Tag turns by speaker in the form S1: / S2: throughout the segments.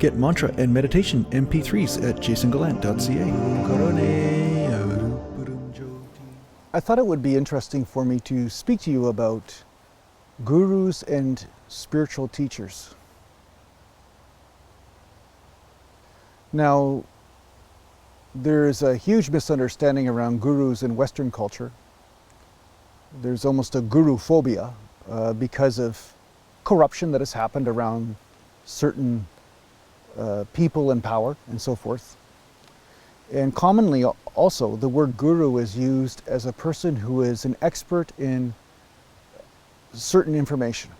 S1: Get mantra and meditation MP3s at JasonGallant.ca.
S2: I thought it would be interesting for me to speak to you about gurus and spiritual teachers. Now, there's a huge misunderstanding around gurus in Western culture. There's almost a guru phobia because of corruption that has happened around certain people in power and so forth. And commonly also the word guru is used as a person who is an expert in certain information,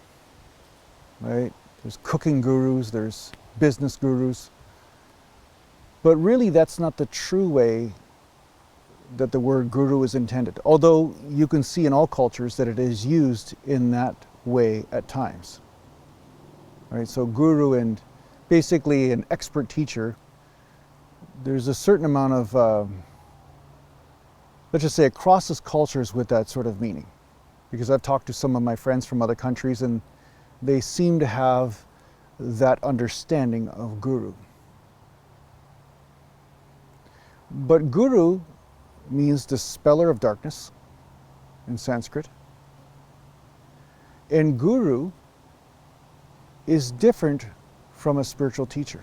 S2: right? There's cooking gurus, there's business gurus, but really that's not the true way that the word guru is intended, although you can see in all cultures that it is used in that way at times. Right? So guru and basically an expert teacher, there's a certain amount of, let's just say it crosses cultures with that sort of meaning. Because I've talked to some of my friends from other countries and they seem to have that understanding of guru. But guru means dispeller of darkness in Sanskrit. And guru is different from a spiritual teacher.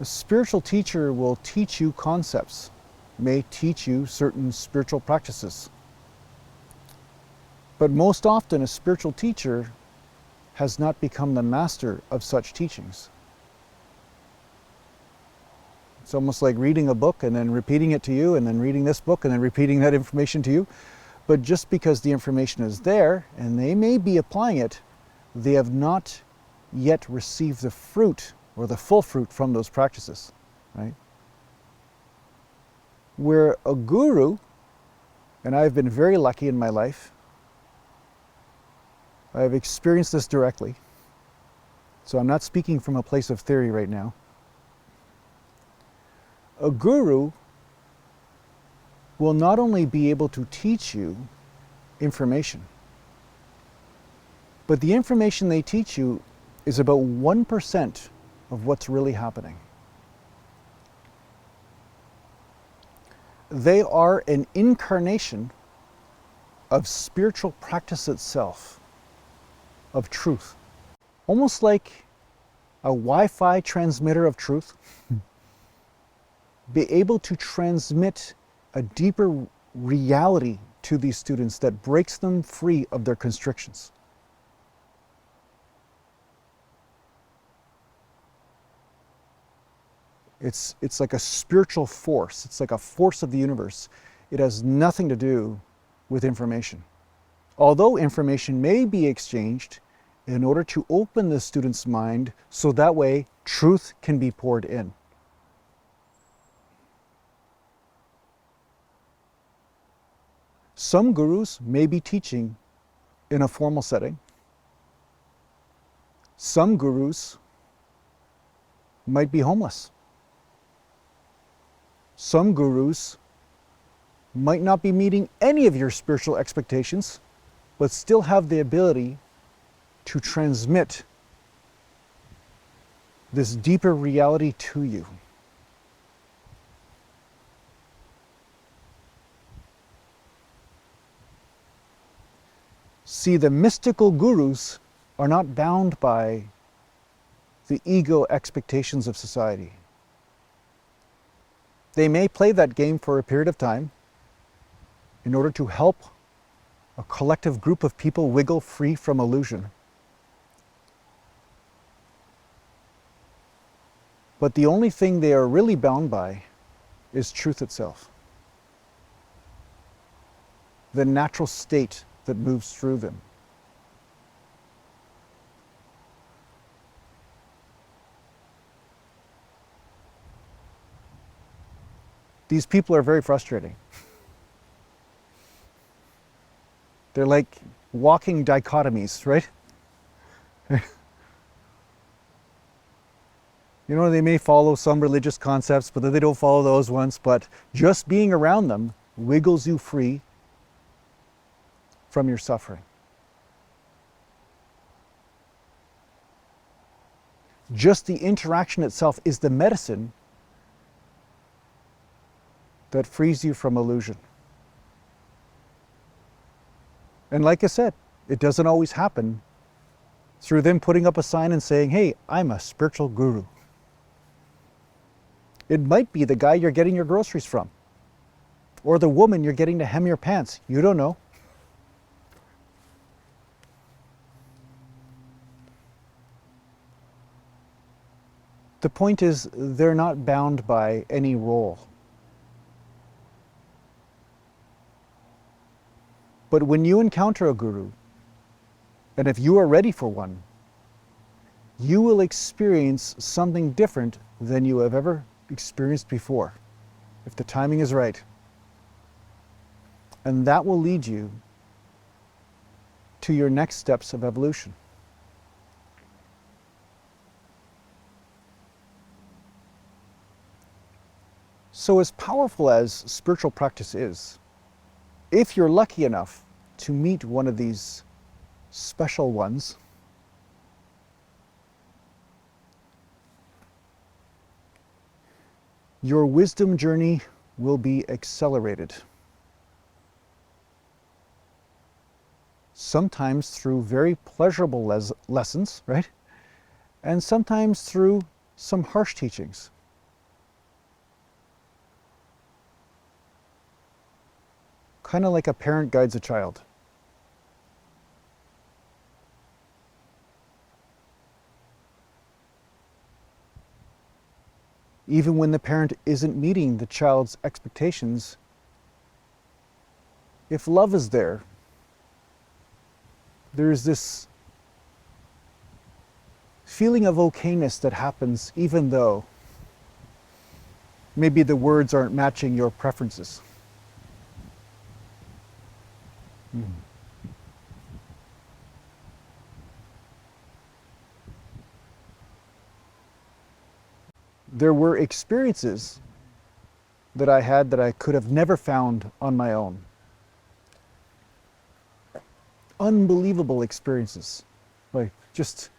S2: A spiritual teacher will teach you concepts, may teach you certain spiritual practices. But most often a spiritual teacher has not become the master of such teachings. It's almost like reading a book and then repeating it to you, and then reading this book and then repeating that information to you. But just because the information is there and they may be applying it, they have not yet received the fruit or the full fruit from those practices, right? Where a guru, and I've been very lucky in my life, I've experienced this directly, so I'm not speaking from a place of theory right now. A guru will not only be able to teach you information, but the information they teach you is about 1% of what's really happening. They are an incarnation of spiritual practice itself, of truth. Almost like a Wi-Fi transmitter of truth, be able to transmit a deeper reality to these students that breaks them free of their constrictions. It's like a spiritual force. It's like a force of the universe. It has nothing to do with information. Although information may be exchanged in order to open the student's mind so that way truth can be poured in. Some gurus may be teaching in a formal setting. Some gurus might be homeless. Some gurus might not be meeting any of your spiritual expectations, but still have the ability to transmit this deeper reality to you. See, the mystical gurus are not bound by the ego expectations of society. They may play that game for a period of time in order to help a collective group of people wiggle free from illusion. But the only thing they are really bound by is truth itself. The natural state that moves through them. These people are very frustrating. They're like walking dichotomies, right? You know, they may follow some religious concepts, but then they don't follow those ones. But just being around them wiggles you free from your suffering. Just the interaction itself is the medicine that frees you from illusion. And like I said, it doesn't always happen through them putting up a sign and saying, hey, I'm a spiritual guru. It might be the guy you're getting your groceries from, or the woman you're getting to hem your pants. You don't know. The point is, they're not bound by any role. But when you encounter a guru, and if you are ready for one, you will experience something different than you have ever experienced before, if the timing is right. And that will lead you to your next steps of evolution. So as powerful as spiritual practice is, if you're lucky enough to meet one of these special ones, your wisdom journey will be accelerated. Sometimes through very pleasurable lessons, right? And sometimes through some harsh teachings. Kind of like a parent guides a child. Even when the parent isn't meeting the child's expectations, if love is there, there's this feeling of okayness that happens even though maybe the words aren't matching your preferences. There were experiences that I had that I could have never found on my own. Unbelievable experiences, like just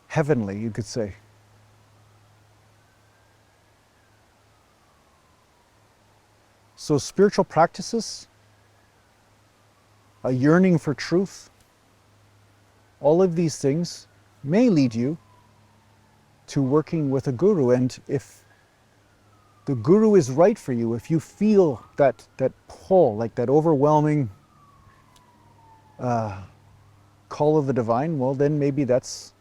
S2: heavenly, you could say. So spiritual practices, a yearning for truth, all of these things may lead you to working with a guru. And if the guru is right for you, if you feel that pull, like that overwhelming call of the divine, well, then maybe that's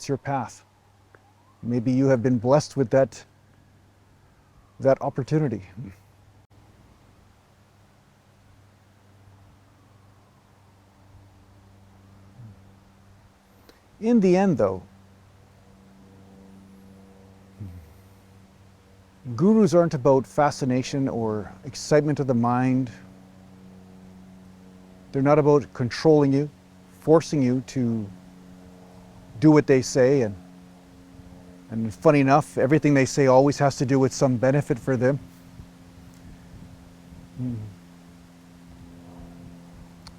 S2: your path. Maybe you have been blessed with that opportunity. In the end, though, gurus aren't about fascination or excitement of the mind. They're not about controlling you, forcing you to do what they say. And funny enough, everything they say always has to do with some benefit for them.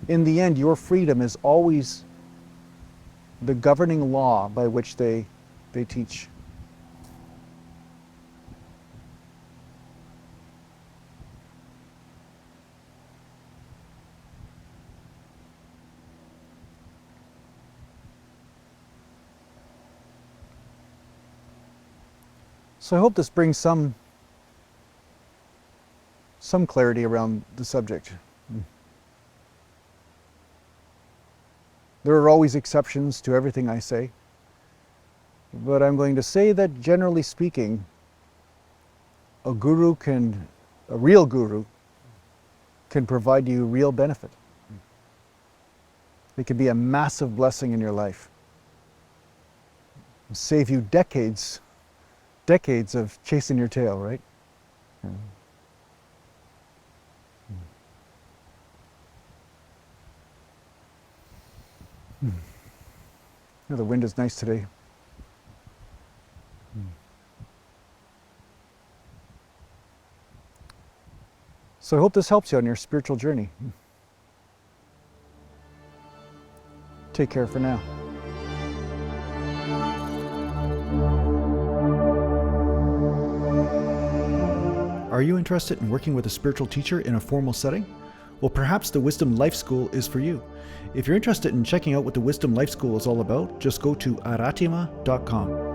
S2: In the end, your freedom is always the governing law by which they teach. So I hope this brings some clarity around the subject. There are always exceptions to everything I say, but I'm going to say that generally speaking, a real guru can provide you real benefit. It can be a massive blessing in your life. Save you decades of chasing your tail, right? Oh, the wind is nice today. So I hope this helps you on your spiritual journey. Take care for now.
S1: Are you interested in working with a spiritual teacher in a formal setting? Well, perhaps the Wisdom Life School is for you. If you're interested in checking out what the Wisdom Life School is all about, just go to aratima.com.